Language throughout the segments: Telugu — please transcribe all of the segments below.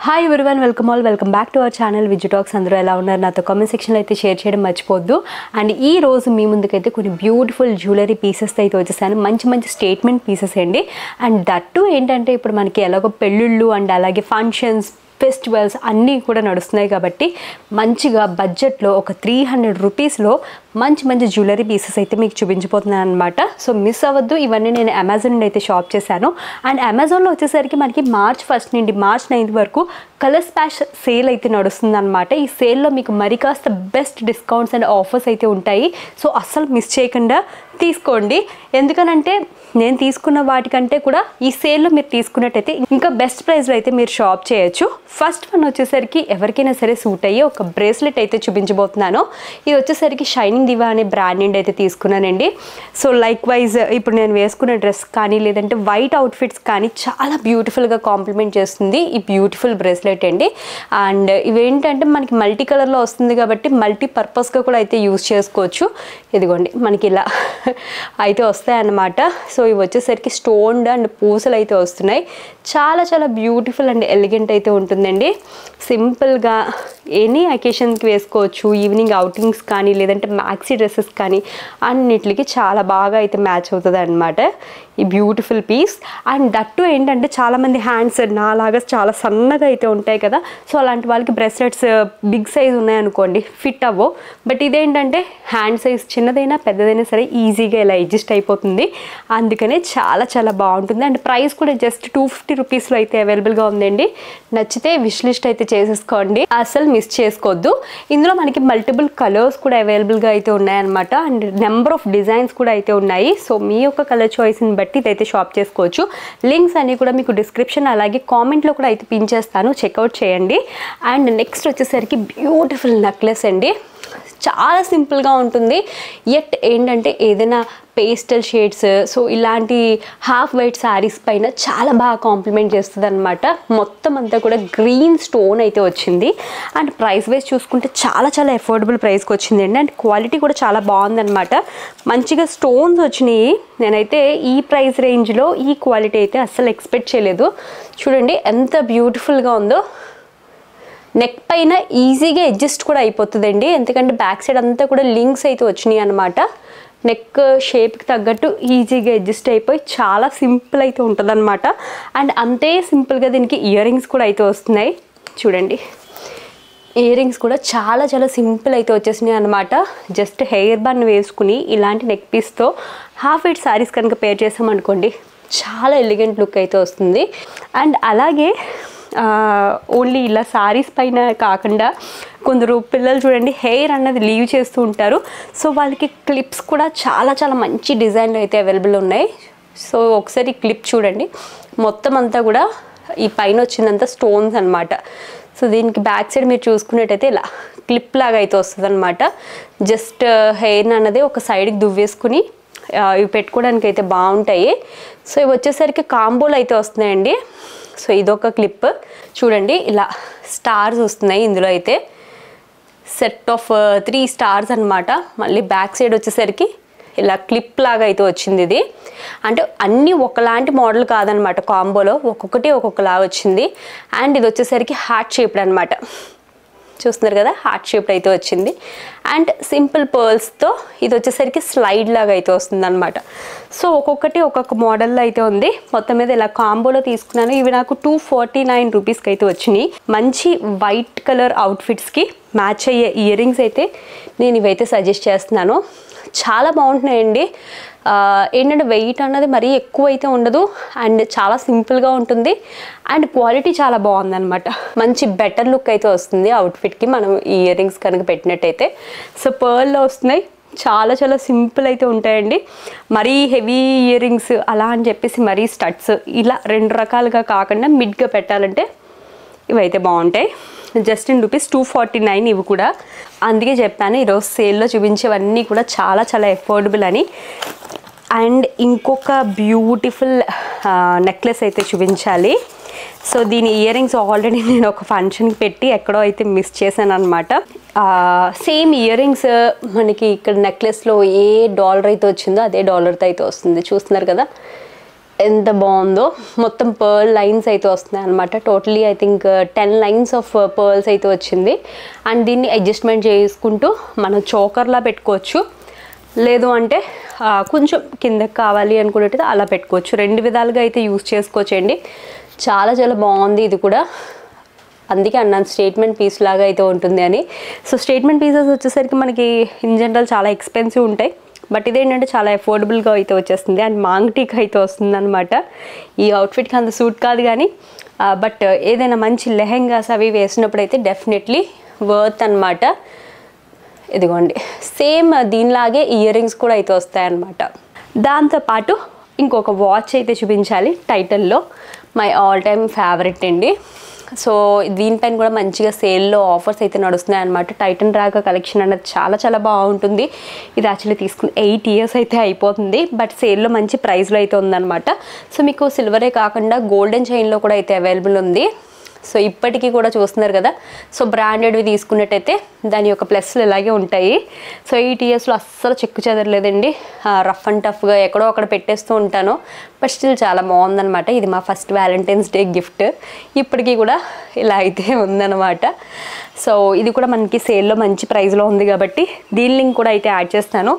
Hi everyone, welcome back to our channel Viju talks. అందరూ ఎలా ఉన్నారు? నాతో కామెంట్ సెక్షన్లో అయితే షేర్ చేయడం మర్చిపోద్దు. అండ్ ఈ రోజు మీ ముందుకైతే కొన్ని బ్యూటిఫుల్ జ్యువెలరీ పీసెస్ అయితే వచ్చేసాను. మంచి స్టేట్మెంట్ పీసెస్ అండి. అండ్ దట్టు ఏంటంటే ఇప్పుడు మనకి ఎలాగో పెళ్ళిళ్ళు అండ్ అలాగే ఫంక్షన్స్, ఫెస్టివల్స్ అన్నీ కూడా నడుస్తున్నాయి కాబట్టి మంచిగా బడ్జెట్లో ఒక 300 రూపీస్లో మంచి జ్యువెలరీ పీసెస్ అయితే మీకు చూపించబోతున్నాను అనమాట. సో మిస్ అవ్వద్దు. ఇవన్నీ నేను అమెజాన్ నుండి అయితే షాప్ చేశాను. అండ్ అమెజాన్లో వచ్చేసరికి మనకి March 1 నుండి March 9 వరకు కలర్ స్పాష్ సేల్ అయితే నడుస్తుంది అనమాట. ఈ సేల్లో మీకు మరి కాస్త బెస్ట్ డిస్కౌంట్స్ అండ్ ఆఫర్స్ అయితే ఉంటాయి. సో అస్సలు మిస్ చేయకుండా తీసుకోండి. ఎందుకనంటే నేను తీసుకున్న వాటికంటే కూడా ఈ సేల్లో మీరు తీసుకున్నట్టయితే ఇంకా బెస్ట్ ప్రైస్లో అయితే మీరు షాప్ చేయొచ్చు. ఫస్ట్ వన్ వచ్చేసరికి ఎవరికైనా సరే సూట్ అయ్యే ఒక బ్రేస్లెట్ అయితే చూపించబోతున్నాను. ఇది వచ్చేసరికి షైనింగ్ దివా అనే బ్రాండ్ నుండి అయితే తీసుకున్నానండి. సో లైక్ వైజ్ ఇప్పుడు నేను వేసుకున్న డ్రెస్ కానీ లేదంటే వైట్ అవుట్ఫిట్స్ కానీ చాలా బ్యూటిఫుల్గా కాంప్లిమెంట్ చేస్తుంది ఈ బ్యూటిఫుల్ బ్రేస్లెట్ అండి. అండ్ ఇవేంటంటే మనకి మల్టీ కలర్లో వస్తుంది కాబట్టి మల్టీ పర్పస్గా కూడా అయితే యూజ్ చేసుకోవచ్చు. ఇదిగోండి మనకి ఇలా అయితే వస్తాయన్నమాట. సో ఇవి వచ్చేసరికి స్టోన్డ్ అండ్ పూసలు అయితే వస్తున్నాయి. చాలా బ్యూటిఫుల్ అండ్ ఎలిగెంట్ అయితే ఉంటుందండి. సింపుల్గా ఎనీ అకేషన్కి వేసుకోవచ్చు. ఈవినింగ్ అవుటింగ్స్ కానీ లేదంటే మ్యాక్సీ డ్రెస్సెస్ కానీ అన్నిటికి చాలా బాగా అయితే మ్యాచ్ అవుతుంది అనమాట ఈ బ్యూటిఫుల్ పీస్. అండ్ దట్టు ఏంటంటే చాలామంది హ్యాండ్స్ నాలాగా చాలా సన్నగా అయితే ఉంటాయి కదా. సో అలాంటి వాళ్ళకి బ్రెస్లెట్స్ బిగ్ సైజ్ ఉన్నాయనుకోండి ఫిట్ అవ్వవు. బట్ ఇదేంటంటే హ్యాండ్ సైజ్ చిన్నదైనా పెద్దదైనా సరే ఈజీగా ఇలా అడ్జస్ట్ అయిపోతుంది. అందుకనే చాలా బాగుంటుంది. అండ్ ప్రైస్ కూడా జస్ట్ 250 రూపీస్లో అయితే అవైలబుల్గా ఉందండి. నచ్చితే విష్ లిస్ట్ అయితే చేసేసుకోండి, అసలు మిస్ చేసుకోవద్దు. ఇందులో మనకి మల్టిపుల్ కలర్స్ కూడా అవైలబుల్గా అయితే ఉన్నాయన్నమాట. అండ్ నెంబర్ ఆఫ్ డిజైన్స్ కూడా అయితే ఉన్నాయి. సో మీ యొక్క కలర్ చాయిస్ని బట్టి ఇదైతే షాప్ చేసుకోవచ్చు. లింక్స్ అన్నీ కూడా మీకు డిస్క్రిప్షన్ అలాగే కామెంట్లో కూడా అయితే పిన్ చేస్తాను, చెక్అవుట్ చేయండి. అండ్ నెక్స్ట్ వచ్చేసరికి బ్యూటిఫుల్ నెక్లెస్ అండి. చాలా సింపుల్గా ఉంటుంది. ఎట్ ఏంటంటే ఏదైనా పేస్టల్ షేడ్స్, సో ఇలాంటి హాఫ్ వైట్ శారీస్ పైన చాలా బాగా కాంప్లిమెంట్ చేస్తుంది అనమాట. మొత్తం అంతా కూడా గ్రీన్ స్టోన్ అయితే వచ్చింది. అండ్ ప్రైస్ వైజ్ చూసుకుంటే చాలా అఫోర్డబుల్ ప్రైస్కి వచ్చిందండి. అండ్ క్వాలిటీ కూడా చాలా బాగుందన్నమాట. మంచిగా స్టోన్స్ వచ్చినాయి. నేనైతే ఈ ప్రైస్ రేంజ్లో ఈ క్వాలిటీ అయితే అస్సలు ఎక్స్పెక్ట్ చేయలేదు. చూడండి ఎంత బ్యూటిఫుల్గా ఉందో. నెక్ పైన ఈజీగా అడ్జస్ట్ కూడా అయిపోతుందండి. ఎందుకంటే బ్యాక్ సైడ్ అంతా కూడా లింక్స్ అయితే వచ్చినాయి అనమాట. నెక్ షేప్కి తగ్గట్టు ఈజీగా అడ్జస్ట్ అయిపోయి చాలా సింపుల్ అయితే ఉంటుంది అనమాట. అండ్ అంతే సింపుల్గా దీనికి ఇయర్ రింగ్స్ కూడా అయితే వస్తున్నాయి. చూడండి ఇయర్ రింగ్స్ కూడా చాలా సింపుల్ అయితే వచ్చేసినాయి అనమాట. జస్ట్ హెయిర్ బన్ వేసుకుని ఇలాంటి నెక్ పీస్తో హాఫ్ వైట్ శారీస్ కనుక పేర్ చేసామనుకోండి చాలా ఎలిగెంట్ లుక్ అయితే వస్తుంది. అండ్ అలాగే ఓన్లీ ఇలా శారీస్ పైన కాకుండా కొందరు పిల్లలు చూడండి హెయిర్ అన్నది లీవ్ చేస్తూ ఉంటారు. సో వాళ్ళకి క్లిప్స్ కూడా చాలా మంచి డిజైన్లు అయితే అవైలబుల్ ఉన్నాయి. సో ఒకసారి క్లిప్ చూడండి. మొత్తం అంతా కూడా ఈ పైన వచ్చిందంతా స్టోన్స్ అనమాట. సో దీనికి బ్యాక్ సైడ్ మీరు చూసుకున్నట్టయితే ఇలా క్లిప్ లాగా అయితే వస్తుంది అనమాట. జస్ట్ హెయిర్ అన్నది ఒక సైడ్కి దువ్వేసుకుని ఇవి పెట్టుకోవడానికి అయితే బాగుంటాయి. సో ఇవి వచ్చేసరికి కాంబోలు అయితే వస్తున్నాయండి. సో ఇదొక క్లిప్ చూడండి, ఇలా స్టార్స్ వస్తున్నాయి. ఇందులో అయితే సెట్ ఆఫ్ 3 స్టార్స్ అనమాట. మళ్ళీ బ్యాక్ సైడ్ వచ్చేసరికి ఇలా క్లిప్ లాగా అయితే వచ్చింది. ఇది అంటే అన్నీ ఒకలాంటి మోడల్ కాదనమాట. కాంబోలో ఒక్కొక్కటి ఒక్కొక్కలా వచ్చింది. అండ్ ఇది వచ్చేసరికి హార్ట్ షేప్డ్ అనమాట. చూస్తున్నారు కదా, హార్ట్ షేప్డ్ అయితే వచ్చింది. అండ్ సింపుల్ పర్ల్స్తో ఇది వచ్చేసరికి స్లైడ్ లాగా అయితే వస్తుంది అనమాట. సో ఒక్కొక్కటి ఒక్కొక్క మోడల్లో అయితే ఉంది. మొత్తం మీద ఇలా కాంబోలో తీసుకున్నాను. ఇవి నాకు 249 రూపీస్కి అయితే వచ్చినాయి. మంచి వైట్ కలర్ అవుట్ఫిట్స్కి మ్యాచ్ అయ్యే ఇయర్ రింగ్స్ అయితే నేను ఇవైతే సజెస్ట్ చేస్తున్నాను. చాలా బాగుంటున్నాయండి. ఏంటంటే వెయిట్ అన్నది మరీ ఎక్కువ అయితే ఉండదు. అండ్ చాలా సింపుల్గా ఉంటుంది. అండ్ క్వాలిటీ చాలా బాగుందన్నమాట. మంచి బెటర్ లుక్ అయితే వస్తుంది అవుట్ఫిట్కి మనం ఈ ఇయర్ రింగ్స్ కనుక పెట్టినట్టయితే. సో పర్ల్లో వస్తున్నాయి. చాలా సింపుల్ అయితే ఉంటాయండి. మరీ హెవీ ఇయర్ రింగ్స్ అలా అని చెప్పేసి మరీ స్టడ్స్ ఇలా 2 రకాలుగా కాకుండా మిడ్గా పెట్టాలంటే ఇవైతే బాగుంటాయి. జస్ట్ ఇన్ రూపీస్ 249 ఇవి కూడా. అందుకే చెప్పాను ఈరోజు సేల్లో చూపించేవన్నీ కూడా చాలా అఫోర్డబుల్ అని. అండ్ ఇంకొక బ్యూటిఫుల్ నెక్లెస్ అయితే చూపించాలి. సో దీని ఇయర్ రింగ్స్ ఆల్రెడీ నేను ఒక ఫంక్షన్కి పెట్టి ఎక్కడో అయితే మిస్ చేశాను అనమాట. సేమ్ ఇయర్ రింగ్స్ మనకి ఇక్కడ నెక్లెస్లో ఏ డాలర్ అయితే వచ్చిందో అదే డాలర్తో అయితే వస్తుంది. చూస్తున్నారు కదా, ఎంత బాగుందో. మొత్తం పర్ల్ లైన్స్ అయితే వస్తున్నాయి అనమాట. Totally I think 10 lines of pearls అయితే వచ్చింది. అండ్ దీన్ని అడ్జస్ట్మెంట్ చేసుకుంటూ మనం చోకర్లా పెట్టుకోవచ్చు, లేదు అంటే కొంచెం కిందకి కావాలి అనుకున్నట్టయితే అలా పెట్టుకోవచ్చు. 2 విధాలుగా అయితే యూస్ చేసుకోవచ్చండి. చాలా చాలా బాగుంది ఇది కూడా. అందుకే అన్నాను స్టేట్మెంట్ పీస్ లాగా అయితే ఉంటుంది అని. సో స్టేట్మెంట్ పీసెస్ వచ్చేసరికి మనకి ఇన్ జనరల్ చాలా ఎక్స్పెన్సివ్ ఉంటాయి, బట్ ఇదేంటంటే చాలా అఫోర్డబుల్గా అయితే వచ్చేస్తుంది. అండ్ మాంగ్టీకి అయితే వస్తుంది అనమాట. ఈ అవుట్ఫిట్కి అంత సూట్ కాదు కానీ బట్ ఏదైనా మంచి లెహెంగాస్ అవి వేసినప్పుడు అయితే డెఫినెట్లీ వర్త్ అనమాట. ఇదిగోండి సేమ్ దీనిలాగే ఇయర్ రింగ్స్ కూడా అయితే వస్తాయన్నమాట. దాంతోపాటు ఇంకొక వాచ్ అయితే చూపించాలి. టైటల్లో మై ఆల్ టైమ్ ఫేవరెట్ అండి. సో దీనిపైన కూడా మంచిగా సేల్లో ఆఫర్స్ అయితే నడుస్తున్నాయి అనమాట. టైటన్ రాగా కలెక్షన్ అనేది చాలా చాలా బాగుంటుంది. ఇది యాక్చువల్లీ తీసుకుని 8 ఇయర్స్ అయితే అయిపోతుంది, బట్ సేల్లో మంచి ప్రైస్లో అయితే ఉందన్నమాట. సో మీకు సిల్వరే కాకుండా గోల్డెన్ చైన్లో కూడా అయితే అవైలబుల్ ఉంది. సో ఇప్పటికీ కూడా చూస్తున్నారు కదా. సో బ్రాండెడ్వి తీసుకున్నట్టయితే దాని యొక్క ప్లస్లు ఇలాగే ఉంటాయి. సో 8 ఇయర్స్లో అస్సలు చెక్కు చెదరలేదండి. రఫ్ అండ్ టఫ్గా ఎక్కడో అక్కడ పెట్టేస్తూ ఉంటాను, బట్ స్టిల్ చాలా బాగుందనమాట. ఇది మా ఫస్ట్ వ్యాలంటైన్స్ డే గిఫ్ట్. ఇప్పటికీ కూడా ఇలా అయితే ఉందన్నమాట. సో ఇది కూడా మనకి సేల్లో మంచి ప్రైస్లో ఉంది కాబట్టి దీని లింక్ కూడా అయితే యాడ్ చేస్తాను.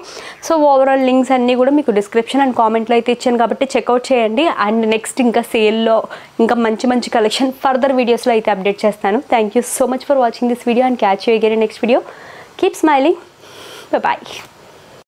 సో ఓవరాల్ లింక్స్ అన్నీ కూడా మీకు డిస్క్రిప్షన్ అండ్ కామెంట్లో అయితే ఇచ్చాను కాబట్టి చెక్అవుట్ చేయండి. అండ్ నెక్స్ట్ ఇంకా సేల్లో ఇంకా మంచి మంచి కలెక్షన్ ఫర్దర్ వీడియోస్లో అయితే అప్డేట్ చేస్తాను. Thank you so much for watching this video and catch you again next video. Keep smiling. Bye.